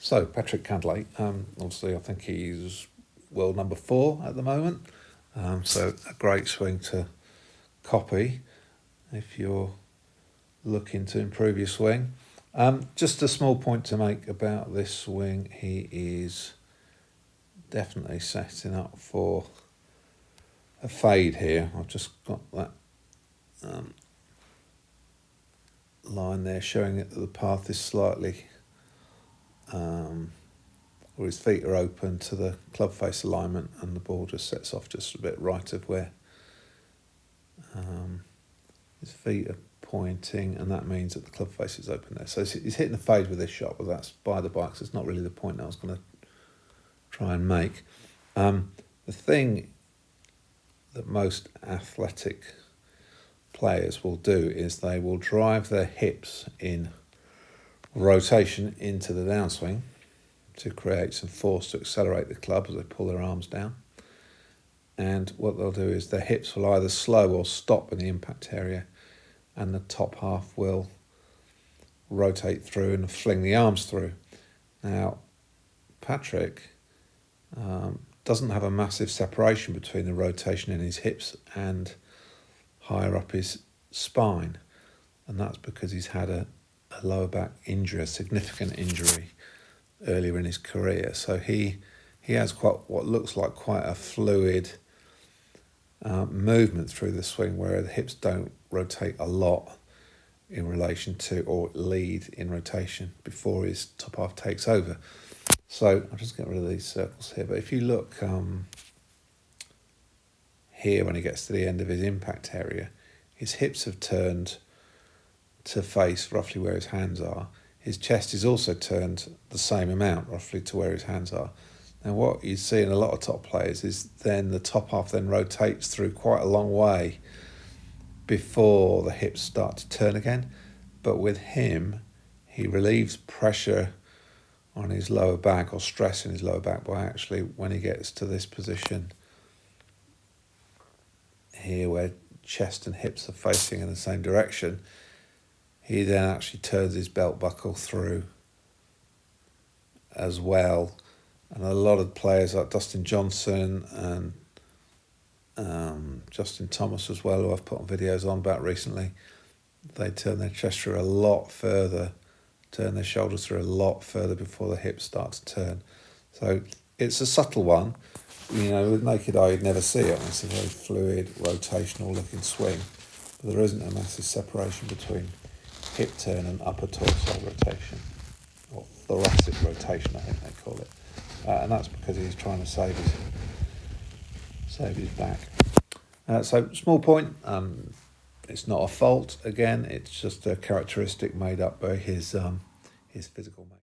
So Patrick Cantlay, obviously I think he's world number 4 at the moment. So a great swing to copy if you're looking to improve your swing. Just a small point to make about this swing. He is definitely setting up for a fade here. I've just got that line there showing that the path is slightly, or his feet are open to the club face alignment, and the ball just sets off just a bit right of where his feet are pointing, and that means that the club face is open there. So he's hitting the fade with this shot, but that's by the by, 'cause it's not really the point I was going to try and make. The thing that most athletic players will do is they will drive their hips in rotation into the downswing to create some force to accelerate the club as they pull their arms down. And what they'll do is their hips will either slow or stop in the impact area, and the top half will rotate through and fling the arms through. Now, Patrick doesn't have a massive separation between the rotation in his hips and higher up his spine, and that's because he's had a lower back injury, a significant injury earlier in his career. So he has what looks like quite a fluid movement through the swing, where the hips don't rotate a lot in relation to, or lead in rotation before his top half takes over. So I'll just get rid of these circles here, but if you look here, when he gets to the end of his impact area, his hips have turned to face roughly where his hands are. His chest is also turned the same amount, roughly to where his hands are. Now what you see in a lot of top players is then the top half then rotates through quite a long way before the hips start to turn again. But with him, he relieves pressure on his lower back, or stress in his lower back, by actually, when he gets to this position here where chest and hips are facing in the same direction, he then actually turns his belt buckle through as well. And a lot of players like Dustin Johnson and Justin Thomas as well, who I've put on videos on about recently, they turn their chest through a lot further, turn their shoulders through a lot further before the hips start to turn. So it's a subtle one. You know, with naked eye, you'd never see it. It's a very fluid, rotational looking swing. But there isn't a massive separation between hip turn and upper torso rotation, or thoracic rotation, I think they call it. And that's because he's trying to save his back. So small point. It's not a fault. Again, it's just a characteristic made up by his physical makeup.